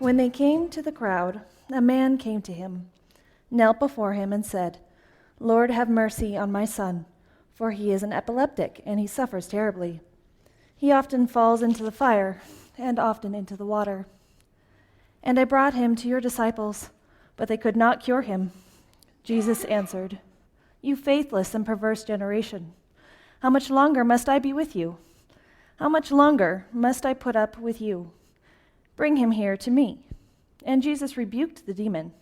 When they came to the crowd, a man came to him, knelt before him, and said, "Lord, have mercy on my son, for he is an epileptic, and he suffers terribly. He often falls into the fire and often into the water. And I brought him to your disciples, but they could not cure him." Jesus answered, "You faithless and perverse generation, how much longer must I be with you? How much longer must I put up with you? Bring him here to me." And Jesus rebuked the demon,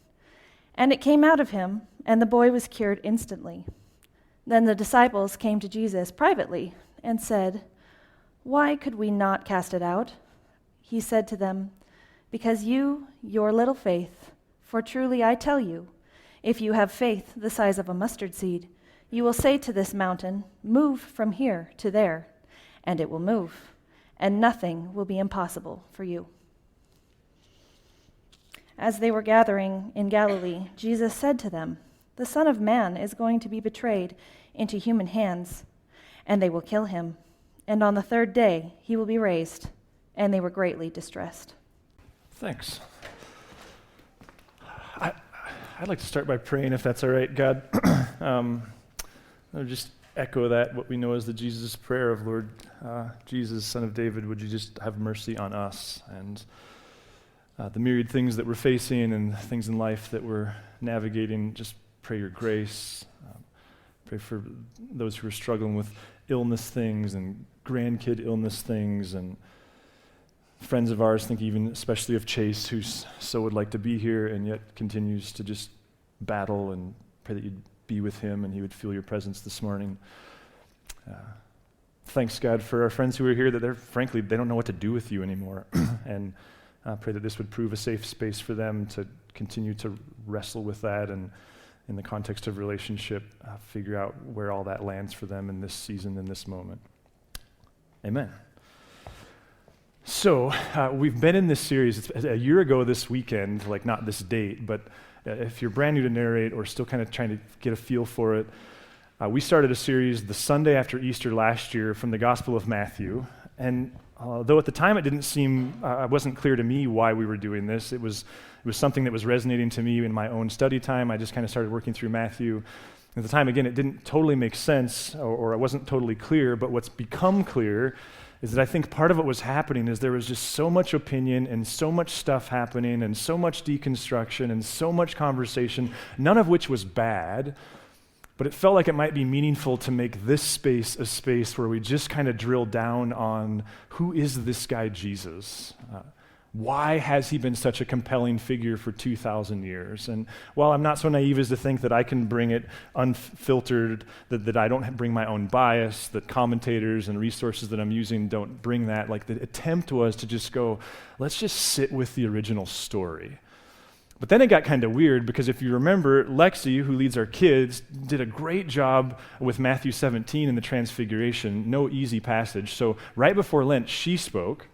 and it came out of him, and the boy was cured instantly. Then the disciples came to Jesus privately and said, "Why could we not cast it out?" He said to them, "Because your little faith, for truly I tell you, if you have faith the size of a mustard seed, you will say to this mountain, 'Move from here to there,' and it will move, and nothing will be impossible for you." As they were gathering in Galilee, Jesus said to them, "The Son of Man is going to be betrayed into human hands, and they will kill him. And on the third day he will be raised." And they were greatly distressed. Thanks. I'd like to start by praying, if that's all right, God. I'll just echo that, what we know as the Jesus prayer of, Lord Jesus, Son of David, would you just have mercy on us and the myriad things that we're facing and things in life that we're navigating. Just pray your grace. Pray for those who are struggling with illness things and grandkid illness things, and friends of ours, think even especially of Chase, who so would like to be here and yet continues to just battle, and pray that you'd be with him and he would feel your presence this morning. Thanks, God, for our friends who are here that they don't know what to do with you anymore. And pray that this would prove a safe space for them to continue to wrestle with that, and in the context of relationship, figure out where all that lands for them in this season, in this moment. Amen. So we've been in this series. It's a year ago this weekend, like not this date, but if you're brand new to Narrate or still kind of trying to get a feel for it, we started a series the Sunday after Easter last year from the Gospel of Matthew. And though at the time it didn't seem, it wasn't clear to me why we were doing this, it was something that was resonating to me in my own study time. I just kind of started working through Matthew. At the time, again, it didn't totally make sense, or it wasn't totally clear, but what's become clear is that I think part of what was happening is there was just so much opinion and so much stuff happening and so much deconstruction and so much conversation, none of which was bad, but it felt like it might be meaningful to make this space a space where we just kind of drill down on who is this guy Jesus? Why has he been such a compelling figure for 2,000 years? And while I'm not so naive as to think that I can bring it unfiltered, that I don't bring my own bias, that commentators and resources that I'm using don't bring that, like the attempt was to just go, let's just sit with the original story. But then it got kind of weird, because if you remember, Lexi, who leads our kids, did a great job with Matthew 17 and the Transfiguration, no easy passage. So right before Lent, she spoke.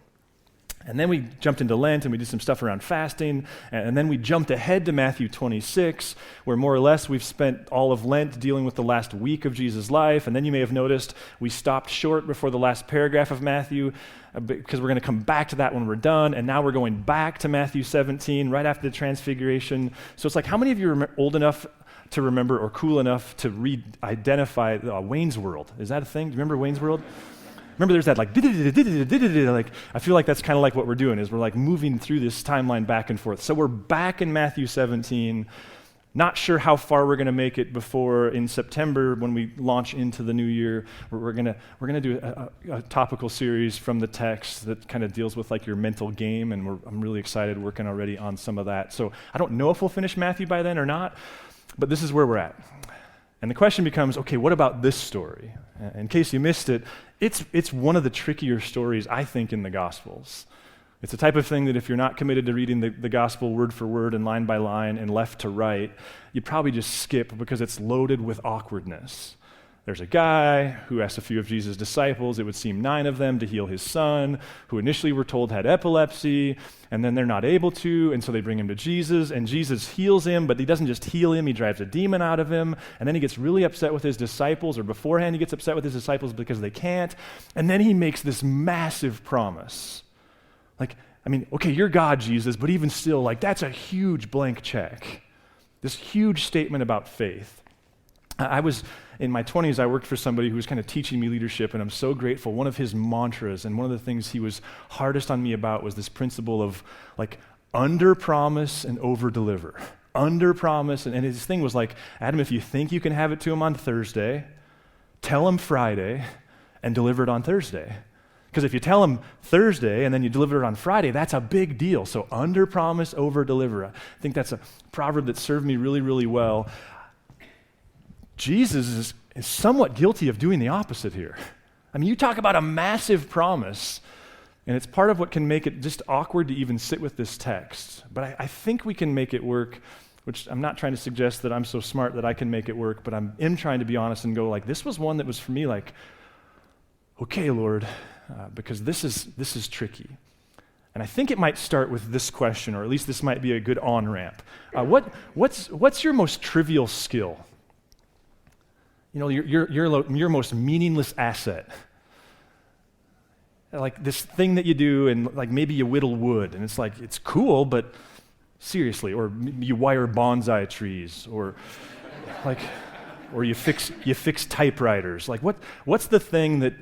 And then we jumped into Lent and we did some stuff around fasting, and then we jumped ahead to Matthew 26, where more or less we've spent all of Lent dealing with the last week of Jesus' life. And then you may have noticed we stopped short before the last paragraph of Matthew, because we're going to come back to that when we're done, and now we're going back to Matthew 17 right after the Transfiguration. So it's like, how many of you are old enough to remember or cool enough to identify Wayne's World? Is that a thing? Do you remember Wayne's World? Remember there's that like I feel like that's kind of like what we're doing, is we're like moving through this timeline back and forth. So we're back in Matthew 17, not sure how far we're going to make it before in September when we launch into the new year. We're gonna do a topical series from the text that kind of deals with like your mental game, and I'm really excited working already on some of that. So I don't know if we'll finish Matthew by then or not, but this is where we're at. And the question becomes, okay, what about this story? In case you missed it, it's one of the trickier stories, I think, in the Gospels. It's the type of thing that if you're not committed to reading the Gospel word for word and line by line and left to right, you'd probably just skip, because it's loaded with awkwardness. There's a guy who asked a few of Jesus' disciples, it would seem 9 of them, to heal his son, who initially we're told had epilepsy, and then they're not able to, and so they bring him to Jesus, and Jesus heals him, but he doesn't just heal him, he drives a demon out of him, and then he gets really upset with his disciples, or beforehand he gets upset with his disciples because they can't, and then he makes this massive promise. I mean, okay, you're God, Jesus, but even still, like, that's a huge blank check. This huge statement about faith. I was, in my 20s, I worked for somebody who was kind of teaching me leadership, and I'm so grateful. One of his mantras, and one of the things he was hardest on me about was this principle of, like, under-promise and over-deliver. Under-promise, and his thing was like, Adam, if you think you can have it to him on Thursday, tell him Friday, and deliver it on Thursday. Because if you tell him Thursday and then you deliver it on Friday, that's a big deal. So under-promise, over-deliver. I think that's a proverb that served me really, really well. Jesus is somewhat guilty of doing the opposite here. I mean, you talk about a massive promise, and it's part of what can make it just awkward to even sit with this text. But I think we can make it work, which I'm not trying to suggest that I'm so smart that I can make it work, but I am trying to be honest and go like, this was one that was for me like, okay, Lord, because this is tricky. And I think it might start with this question, or at least this might be a good on-ramp. What's your most trivial skill? You know, your most meaningless asset. Like this thing that you do, and like maybe you whittle wood, and it's like, it's cool, but seriously, or you wire bonsai trees, or like, or you fix typewriters. Like what's the thing that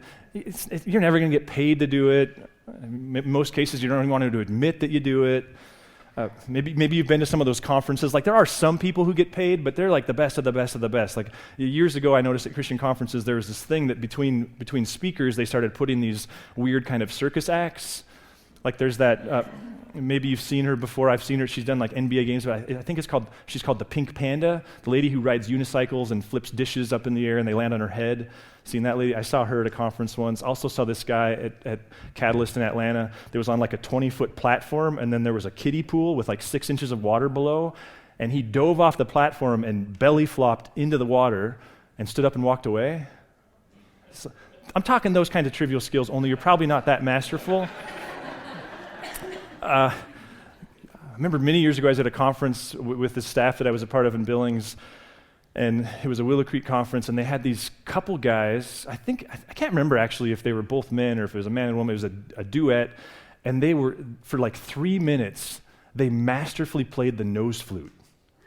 you're never going to get paid to do it? In most cases, you don't even want to admit that you do it. Maybe you've been to some of those conferences. Like there are some people who get paid, but they're like the best of the best of the best. Like years ago, I noticed at Christian conferences there was this thing that between speakers, they started putting these weird kind of circus acts. Like there's that. Maybe you've seen her before. I've seen her. She's done like NBA games, but I think she's called the Pink Panda, the lady who rides unicycles and flips dishes up in the air and they land on her head. Seen that lady? I saw her at a conference once. Also saw this guy at Catalyst in Atlanta. There was on like a 20-foot platform, and then there was a kiddie pool with like 6 inches of water below, and he dove off the platform and belly flopped into the water and stood up and walked away. So, I'm talking those kinds of trivial skills, only you're probably not that masterful. I remember many years ago I was at a conference with the staff that I was a part of in Billings, and it was a Willow Creek conference, and they had these couple guys. I can't remember actually if they were both men or if it was a man and woman. It was a duet, and they were, for like 3 minutes, they masterfully played the nose flute,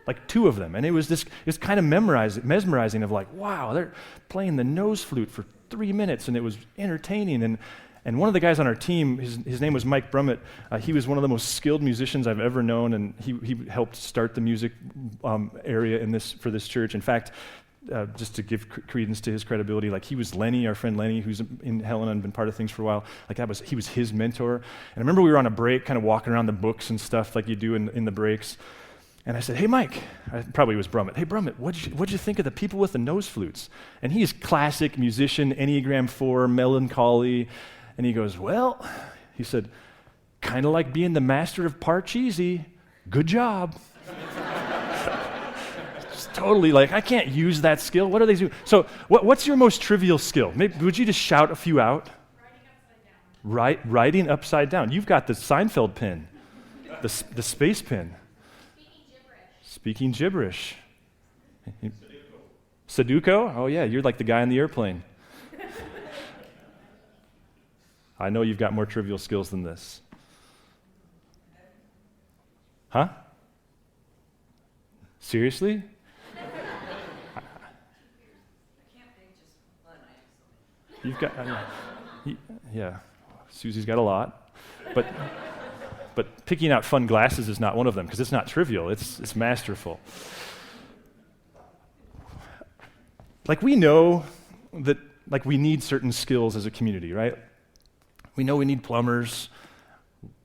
like two of them, and it was kind of mesmerizing of like, wow, they're playing the nose flute for 3 minutes, and it was entertaining. And one of the guys on our team, his name was Mike Brummett. He was one of the most skilled musicians I've ever known, and he helped start the music area for this church. In fact, just to give credence to his credibility, like he was Lenny, our friend Lenny, who's in Helena and been part of things for a while. Like he was his mentor. And I remember we were on a break, kind of walking around the books and stuff like you do in the breaks. And I said, hey, Mike, probably it was Brummett. Hey, Brummett, what'd you think of the people with the nose flutes? And he's classic musician, Enneagram 4, melancholy. And he goes, well, he said, kind of like being the master of Parcheesi. Good job. Just totally like, I can't use that skill. What are they doing? So what's your most trivial skill? Maybe, would you just shout a few out? Writing upside down. You've got the Seinfeld pen, the space pen. Speaking gibberish. Sudoku? Oh, yeah, you're like the guy on the airplane. I know you've got more trivial skills than this. Huh? Seriously? I can't think just one item. You've got, yeah, Susie's got a lot. But picking out fun glasses is not one of them, because it's not trivial, it's masterful. Like we know that like we need certain skills as a community, right? We know we need plumbers.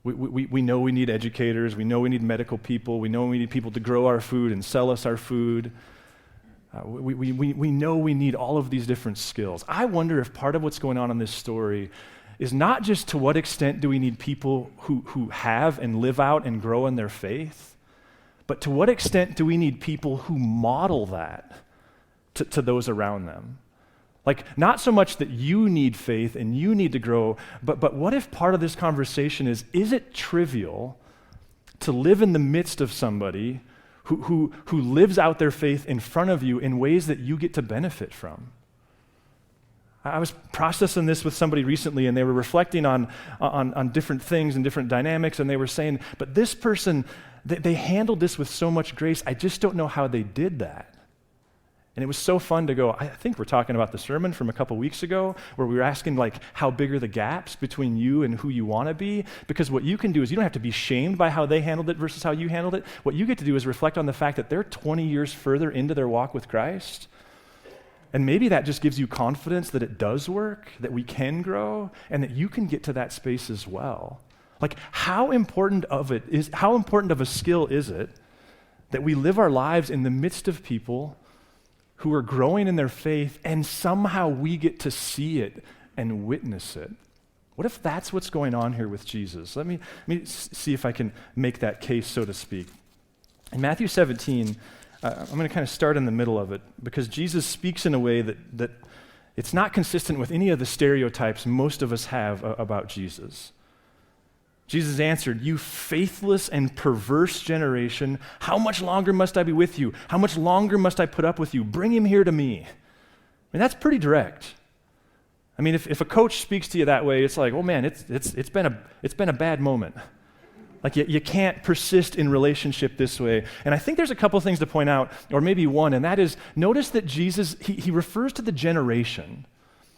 We know we need educators. We know we need medical people. We know we need people to grow our food and sell us our food. We know we need all of these different skills. I wonder if part of what's going on in this story is not just to what extent do we need people who have and live out and grow in their faith, but to what extent do we need people who model that to those around them? Like, not so much that you need faith and you need to grow, but what if part of this conversation is it trivial to live in the midst of somebody who lives out their faith in front of you in ways that you get to benefit from? I was processing this with somebody recently, and they were reflecting on different things and different dynamics, and they were saying, but this person, they handled this with so much grace, I just don't know how they did that. And it was so fun to go, I think we're talking about the sermon from a couple weeks ago, where we were asking, like, how big are the gaps between you and who you want to be? Because what you can do is you don't have to be shamed by how they handled it versus how you handled it. What you get to do is reflect on the fact that they're 20 years further into their walk with Christ. And maybe that just gives you confidence that it does work, that we can grow, and that you can get to that space as well. Like, how important of a skill is it that we live our lives in the midst of people who are growing in their faith, and somehow we get to see it and witness it? What if that's what's going on here with Jesus? Let me see if I can make that case, so to speak. In Matthew 17, I'm going to kind of start in the middle of it, because Jesus speaks in a way that it's not consistent with any of the stereotypes most of us have about Jesus. Jesus answered, "You faithless and perverse generation, how much longer must I be with you? How much longer must I put up with you? Bring him here to me." I mean, that's pretty direct. I mean, if a coach speaks to you that way, it's like, oh man, it's been a bad moment. Like, you can't persist in relationship this way. And I think there's a couple things to point out, or maybe one, and that is, notice that Jesus, he refers to the generation.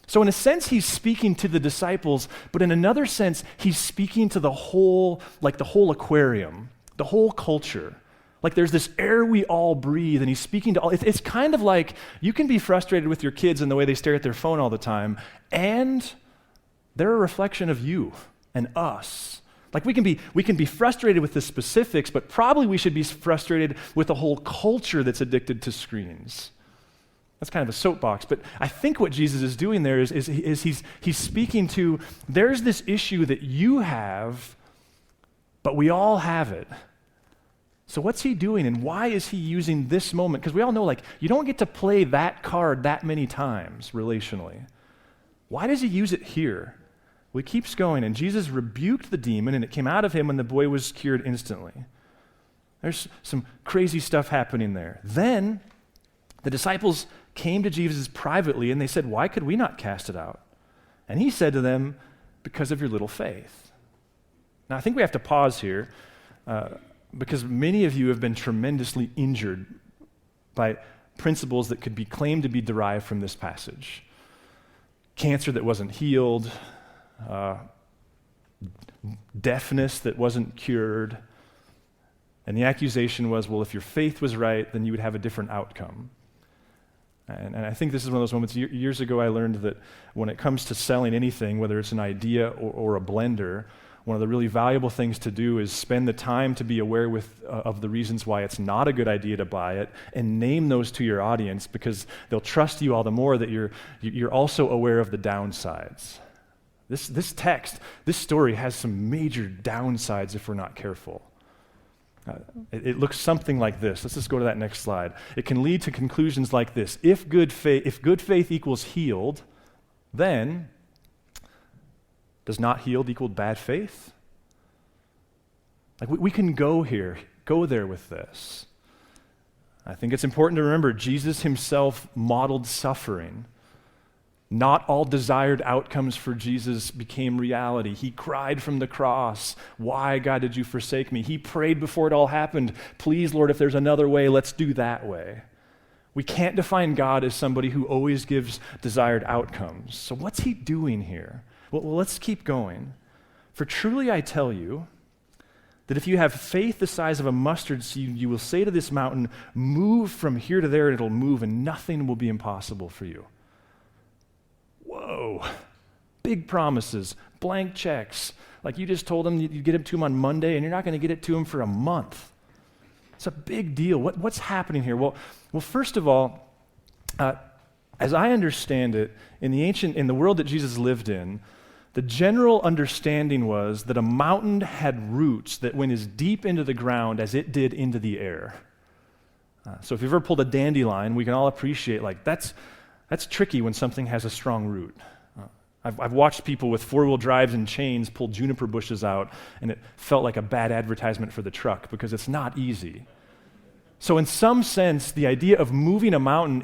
So in a sense, he's speaking to the disciples, but in another sense, he's speaking to the whole aquarium, the whole culture. Like, there's this air we all breathe, and he's speaking to all. It's kind of like you can be frustrated with your kids in the way they stare at their phone all the time, and they're a reflection of you and us. Like, we can be frustrated with the specifics, but probably we should be frustrated with the whole culture that's addicted to screens. That's kind of a soapbox, but I think what Jesus is doing there is he's speaking to, there's this issue that you have, but we all have it. So what's he doing, and why is he using this moment? Because we all know, like, you don't get to play that card that many times relationally. Why does he use it here? Well, he keeps going, and Jesus rebuked the demon, and it came out of him, and the boy was cured instantly. There's some crazy stuff happening there. Then the disciples came to Jesus privately, and they said, "Why could we not cast it out?" And he said to them, "Because of your little faith." Now, I think we have to pause here, because many of you have been tremendously injured by principles that could be claimed to be derived from this passage. Cancer that wasn't healed, deafness that wasn't cured, and the accusation was, well, if your faith was right, then you would have a different outcome. And I think this is one of those moments. Years ago, I learned that when it comes to selling anything, whether it's an idea or a blender, one of the really valuable things to do is spend the time to be aware of the reasons why it's not a good idea to buy it, and name those to your audience, because they'll trust you all the more that you're also aware of the downsides. This text, this story has some major downsides if we're not careful. It looks something like this. Let's just go to that next slide. It can lead to conclusions like this. If good faith equals healed, then does not healed equal bad faith? Like, we can go there with this. I think it's important to remember Jesus himself modeled suffering. Not all desired outcomes for Jesus became reality. He cried from the cross, "Why, God, did you forsake me?" He prayed before it all happened, "Please, Lord, if there's another way, let's do that way." We can't define God as somebody who always gives desired outcomes. So what's he doing here? Well, let's keep going. "For truly I tell you that if you have faith the size of a mustard seed, you will say to this mountain, 'Move from here to there,' and it'll move, and nothing will be impossible for you." Whoa, big promises, blank checks. Like, you just told him you'd get it to him on Monday, and you're not going to get it to him for a month. It's a big deal. What's happening here? Well, first of all, as I understand it, in the world that Jesus lived in, the general understanding was that a mountain had roots that went as deep into the ground as it did into the air. So if you've ever pulled a dandelion, we can all appreciate, like, that's tricky when something has a strong root. I've watched people with four-wheel drives and chains pull juniper bushes out, and it felt like a bad advertisement for the truck, because it's not easy. So in some sense, the idea of moving a mountain,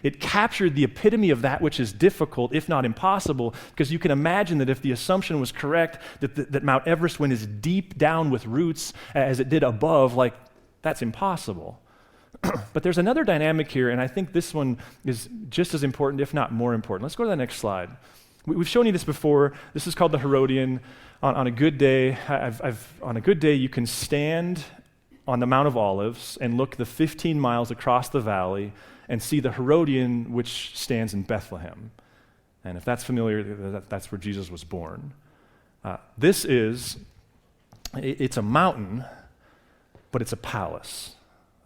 it captured the epitome of that which is difficult, if not impossible, because you can imagine that if the assumption was correct, that Mount Everest went as deep down with roots as it did above, like, that's impossible. But there's another dynamic here, and I think this one is just as important, if not more important. Let's go to the next slide. We've shown you this before. This is called the Herodian. On a good day, on a good day, you can stand on the Mount of Olives and look the 15 miles across the valley and see the Herodian, which stands in Bethlehem. And if that's familiar, that's where Jesus was born. It's a mountain, but it's a palace.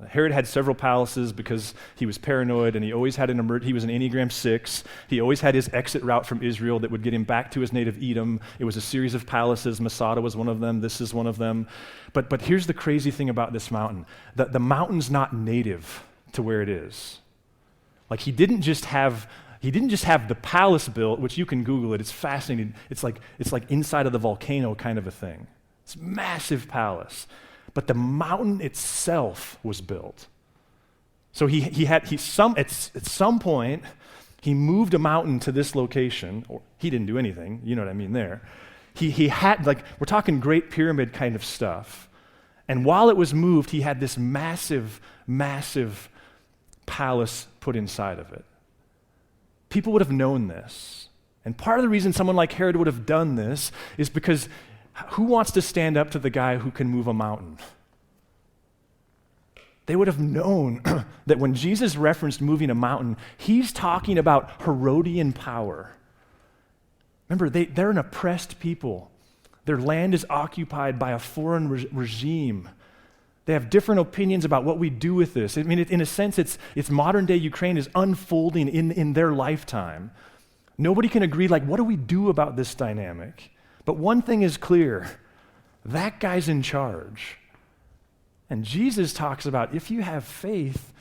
Herod had several palaces because he was paranoid, and he always had he was an Enneagram 6. He always had his exit route from Israel that would get him back to his native Edom. It was a series of palaces. Masada was one of them. This is one of them. But here's the crazy thing about this mountain. The mountain's not native to where it is. Like, he didn't just have the palace built, which you can Google it. It's fascinating. It's like inside of the volcano kind of a thing. It's a massive palace. But the mountain itself was built. So at some point, he moved a mountain to this location, or he didn't do anything, you know what I mean there. He had, like, we're talking Great Pyramid kind of stuff. And while it was moved, he had this massive, massive palace put inside of it. People would have known this. And part of the reason someone like Herod would have done this is because who wants to stand up to the guy who can move a mountain? They would have known that when Jesus referenced moving a mountain, he's talking about Herodian power. Remember, they're an oppressed people. Their land is occupied by a foreign regime. They have different opinions about what we do with this. I mean, in a sense, it's modern-day Ukraine is unfolding in their lifetime. Nobody can agree, like, what do we do about this dynamic? But one thing is clear, that guy's in charge. And Jesus talks about if you have faith,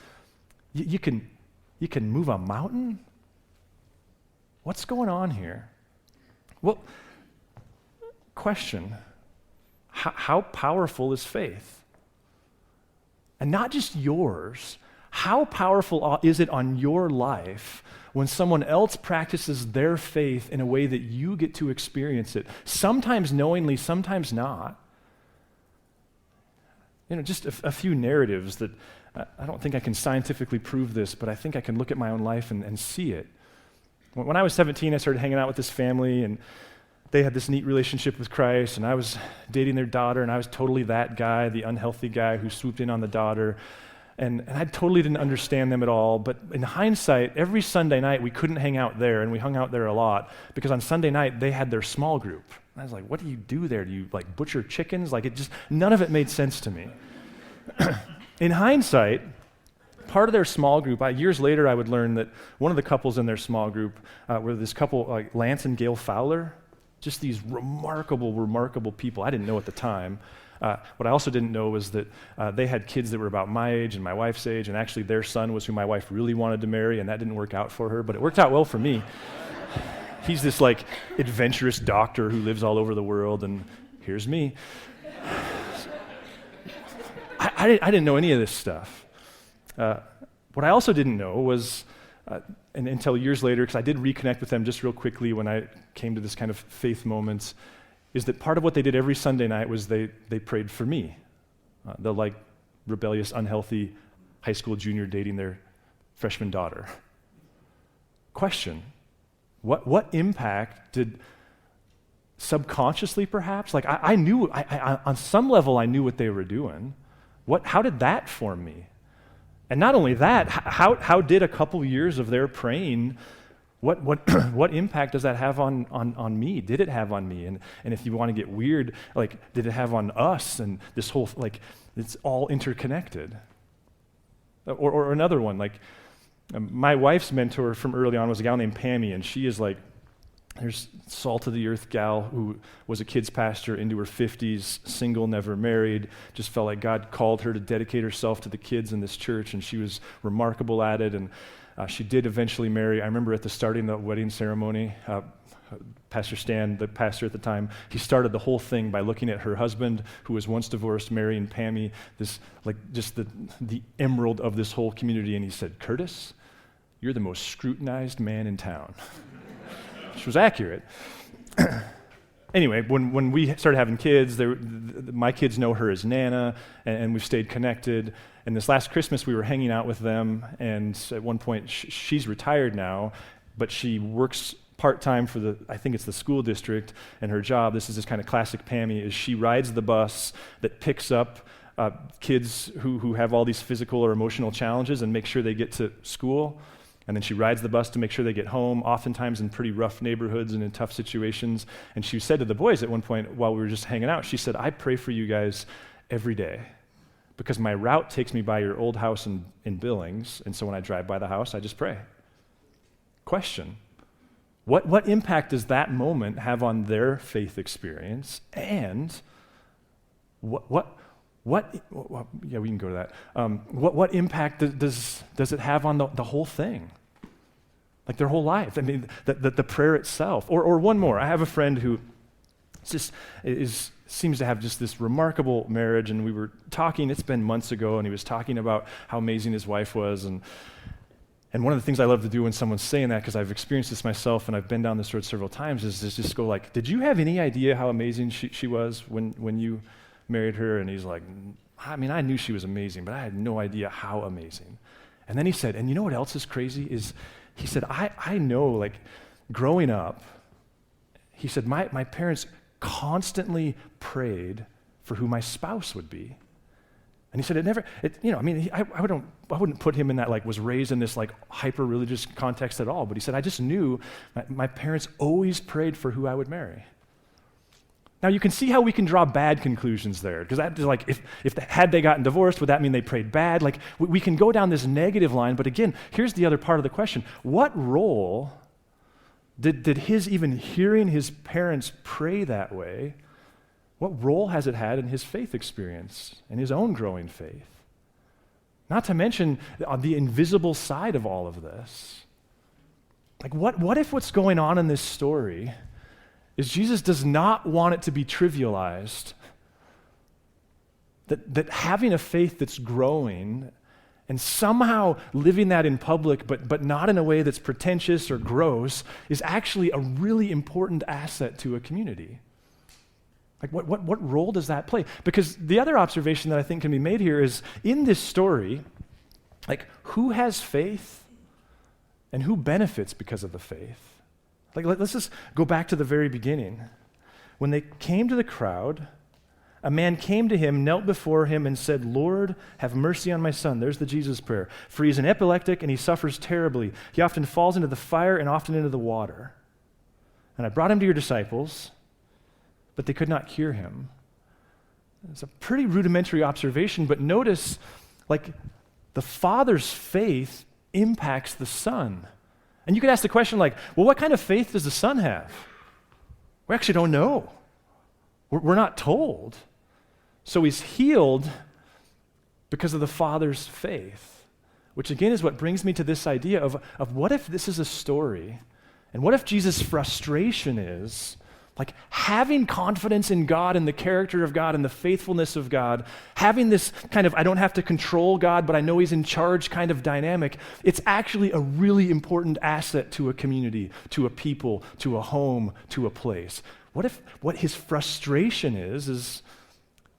you can move a mountain? What's going on here? Well, question, how powerful is faith? And not just yours, how powerful is it on your life when someone else practices their faith in a way that you get to experience it, sometimes knowingly, sometimes not? You know, just a few narratives that I don't think I can scientifically prove this, but I think I can look at my own life and see it. When I was 17, I started hanging out with this family, and they had this neat relationship with Christ, and I was dating their daughter, and I was totally that guy, the unhealthy guy who swooped in on the daughter. And I totally didn't understand them at all. But in hindsight, every Sunday night we couldn't hang out there, and we hung out there a lot because on Sunday night they had their small group. And I was like, what do you do there? Do you, like, butcher chickens? Like, none of it made sense to me. In hindsight, part of their small group, years later I would learn that one of the couples in their small group were this couple, like Lance and Gail Fowler, just these remarkable, remarkable people. I didn't know at the time. What I also didn't know was that they had kids that were about my age and my wife's age, and actually their son was who my wife really wanted to marry, and that didn't work out for her, but it worked out well for me. He's this, like, adventurous doctor who lives all over the world, and here's me. I didn't know any of this stuff. What I also didn't know was, and until years later, because I did reconnect with them just real quickly when I came to this kind of faith moment, is that part of what they did every Sunday night was they prayed for me. The, like, rebellious, unhealthy high school junior dating their freshman daughter. Question, what impact did subconsciously perhaps, like I knew, on some level I knew what they were doing. How did that form me? And not only that, how did a couple years of their praying, what impact does that have on me? Did it have on me? And if you want to get weird, like, did it have on us? And this whole, like, it's all interconnected. Or another one, like, my wife's mentor from early on was a gal named Pammy, and she is like, there's salt of the earth gal who was a kids pastor into her 50s, single, never married, just felt like God called her to dedicate herself to the kids in this church, and she was remarkable at it. And She did eventually marry. I remember at the starting of the wedding ceremony, Pastor Stan, the pastor at the time, he started the whole thing by looking at her husband, who was once divorced, Mary and Pammy, this like just the emerald of this whole community, and he said, "Curtis, you're the most scrutinized man in town," which was accurate. Anyway, when we started having kids, my kids know her as Nana, and we've stayed connected. And this last Christmas, we were hanging out with them, and at one point, she's retired now, but she works part-time for I think it's the school district, and her job, this is this kind of classic Pammy, is she rides the bus that picks up kids who have all these physical or emotional challenges and make sure they get to school. And then she rides the bus to make sure they get home, oftentimes in pretty rough neighborhoods and in tough situations. And she said to the boys at one point while we were just hanging out, she said, "I pray for you guys every day because my route takes me by your old house in Billings, and so when I drive by the house, I just pray." Question: What impact does that moment have on their faith experience? And yeah, we can go to that. What impact does it have on the whole thing? Like their whole life. I mean, the prayer itself. Or one more. I have a friend who seems to have just this remarkable marriage, and we were talking, it's been months ago, and he was talking about how amazing his wife was, and one of the things I love to do when someone's saying that, because I've experienced this myself and I've been down this road several times, is just go like, "Did you have any idea how amazing she was when you married her?" And he's like, "I mean, I knew she was amazing, but I had no idea how amazing." And then he said, "And you know what else is crazy is," he said, I know, like, growing up, he said, my parents constantly prayed for who my spouse would be. And he said, I wouldn't put him in that, like, was raised in this, like, hyper-religious context at all, but he said, I just knew my parents always prayed for who I would marry. Now, you can see how we can draw bad conclusions there, because that is like, had they gotten divorced, would that mean they prayed bad? Like, we can go down this negative line, but again, here's the other part of the question. What role did his even hearing his parents pray that way, what role has it had in his faith experience, in his own growing faith? Not to mention the invisible side of all of this. Like, what if what's going on in this story is Jesus does not want it to be trivialized, that having a faith that's growing and somehow living that in public, but not in a way that's pretentious or gross, is actually a really important asset to a community. Like, what role does that play? Because the other observation that I think can be made here is, in this story, like, who has faith and who benefits because of the faith? Like, let's just go back to the very beginning. When they came to the crowd, a man came to him, knelt before him, and said, "Lord, have mercy on my son." There's the Jesus prayer. "For he's an epileptic, and he suffers terribly. He often falls into the fire and often into the water. And I brought him to your disciples, but they could not cure him." It's a pretty rudimentary observation, but notice, like, the Father's faith impacts the Son. And you could ask the question, like, well, what kind of faith does the Son have? We actually don't know. We're not told. So he's healed because of the Father's faith, which again is what brings me to this idea of what if this is a story, and what if Jesus' frustration is, like, having confidence in God and the character of God and the faithfulness of God, having this kind of, I don't have to control God, but I know he's in charge kind of dynamic, it's actually a really important asset to a community, to a people, to a home, to a place. What if what his frustration is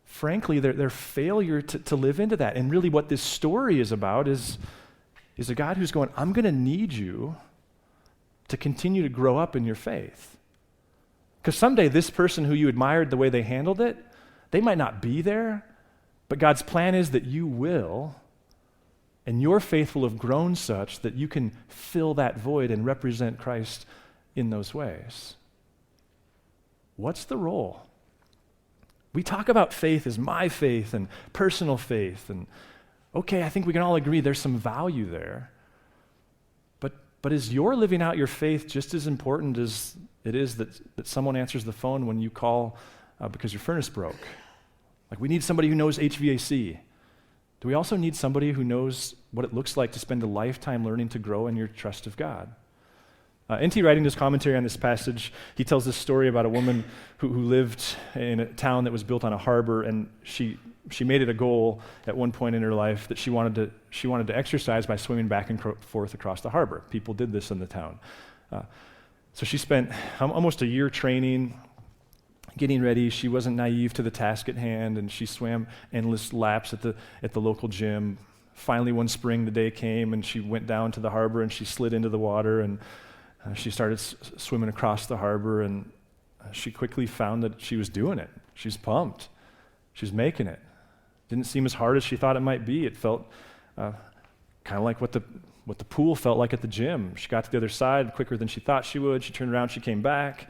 frankly their failure to live into that? And really what this story is about is a God who's going, I'm going to need you to continue to grow up in your faith. Because someday this person who you admired the way they handled it, they might not be there, but God's plan is that you will, and your faith will have grown such that you can fill that void and represent Christ in those ways. What's the role? We talk about faith as my faith and personal faith, and okay, I think we can all agree there's some value there. But is your living out your faith just as important as it is that someone answers the phone when you call because your furnace broke? Like, we need somebody who knows HVAC. Do we also need somebody who knows what it looks like to spend a lifetime learning to grow in your trust of God. N.T. writing his commentary on this passage, he tells this story about a woman who lived in a town that was built on a harbor, and she made it a goal at one point in her life that she wanted to exercise by swimming back and forth across the harbor. People did this in the town. So she spent almost a year training, getting ready. She wasn't naive to the task at hand, and she swam endless laps at the local gym. Finally, one spring, the day came, and she went down to the harbor, and she slid into the water, and she started swimming across the harbor, and she quickly found that she was doing it. She's pumped. She's making it. Didn't seem as hard as she thought it might be. It felt kind of like what the pool felt like at the gym. She got to the other side quicker than she thought she would. She turned around, she came back.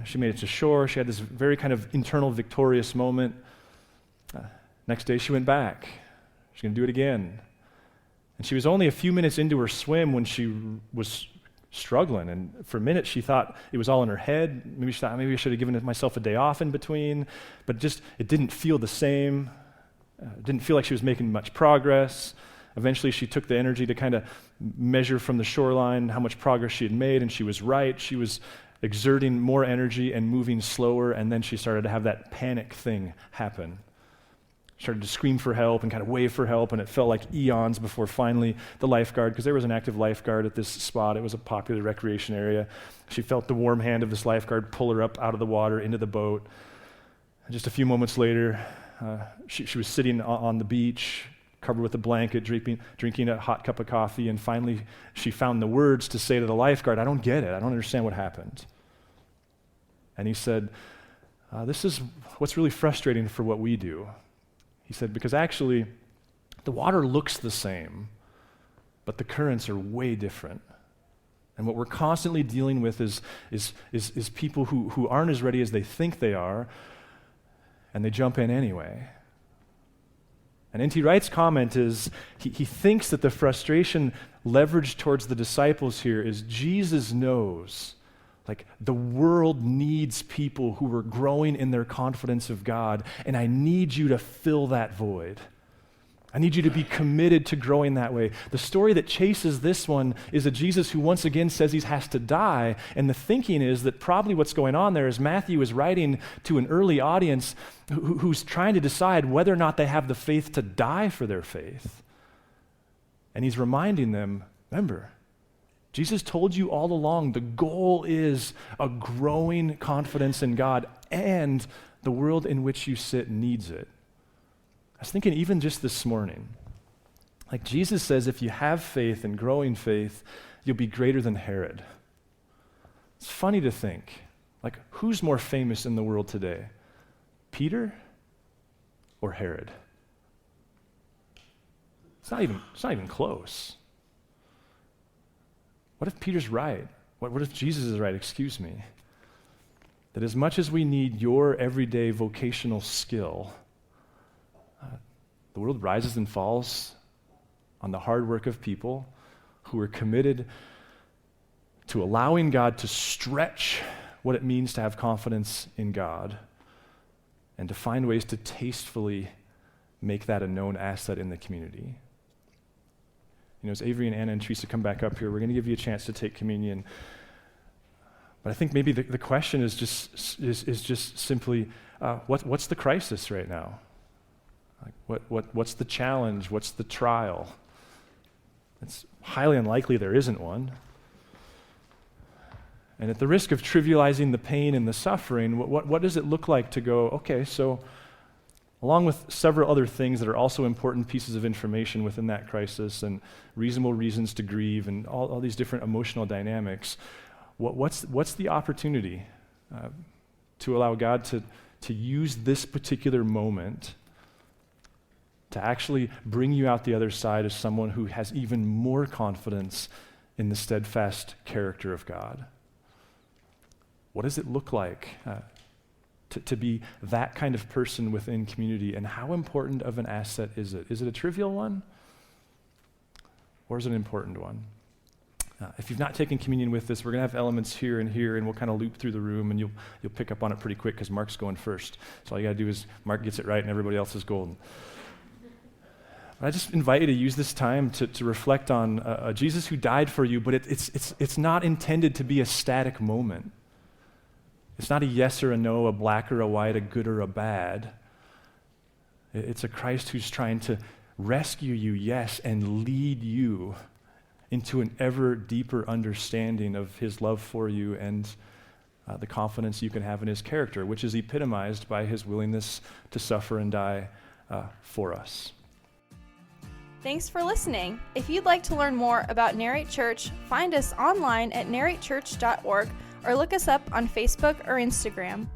She made it to shore. She had this very kind of internal victorious moment. Next day she went back. She's going to do it again. And she was only a few minutes into her swim when she was struggling, and for a minute she thought it was all in her head. Maybe she thought, maybe I should have given myself a day off in between, but it didn't feel the same. It didn't feel like she was making much progress. Eventually she took the energy to kind of measure from the shoreline how much progress she had made, and she was right. She was exerting more energy and moving slower, and then she started to have that panic thing happen. Started to scream for help and kind of wave for help, and it felt like eons before finally the lifeguard, because there was an active lifeguard at this spot. It was a popular recreation area. She felt the warm hand of this lifeguard pull her up out of the water into the boat. And just a few moments later, she was sitting on the beach, covered with a blanket, drinking a hot cup of coffee, and finally she found the words to say to the lifeguard, "I don't get it. I don't understand what happened." And he said, "This is what's really frustrating for what we do." He said, because actually, the water looks the same, but the currents are way different. And what we're constantly dealing with is people who aren't as ready as they think they are, and they jump in anyway. And N.T. Wright's comment is, he thinks that the frustration leveraged towards the disciples here is Jesus knows, like, the world needs people who are growing in their confidence of God, and I need you to fill that void. I need you to be committed to growing that way. The story that chases this one is a Jesus who once again says he has to die, and the thinking is that probably what's going on there is Matthew is writing to an early audience who's trying to decide whether or not they have the faith to die for their faith. And he's reminding them, remember, Jesus told you all along the goal is a growing confidence in God, and the world in which you sit needs it. I was thinking even just this morning, like Jesus says, if you have faith and growing faith, you'll be greater than Herod. It's funny to think, like, who's more famous in the world today? Peter or Herod? It's not even close. What if Peter's right? What if Jesus is right? Excuse me. That as much as we need your everyday vocational skill, the world rises and falls on the hard work of people who are committed to allowing God to stretch what it means to have confidence in God and to find ways to tastefully make that a known asset in the community. You know, as Avery and Anna and Teresa come back up here, we're going to give you a chance to take communion. But I think maybe the question is just simply, what's the crisis right now? Like, what's the challenge? What's the trial? It's highly unlikely there isn't one. And at the risk of trivializing the pain and the suffering, what does it look like to go, okay, so along with several other things that are also important pieces of information within that crisis and reasonable reasons to grieve and all these different emotional dynamics, what's the opportunity to allow God to use this particular moment to actually bring you out the other side as someone who has even more confidence in the steadfast character of God? What does it look like to be that kind of person within community, and how important of an asset is it? Is it a trivial one, or is it an important one? If you've not taken communion with us, we're going to have elements here, and we'll kind of loop through the room, and you'll pick up on it pretty quick because Mark's going first. So all you got to do is Mark gets it right, and everybody else is golden. I just invite you to use this time to reflect on a Jesus who died for you, but it's not intended to be a static moment. It's not a yes or a no, a black or a white, a good or a bad. It's a Christ who's trying to rescue you, yes, and lead you into an ever deeper understanding of his love for you and the confidence you can have in his character, which is epitomized by his willingness to suffer and die for us. Thanks for listening. If you'd like to learn more about Narrate Church, find us online at narratechurch.org or look us up on Facebook or Instagram.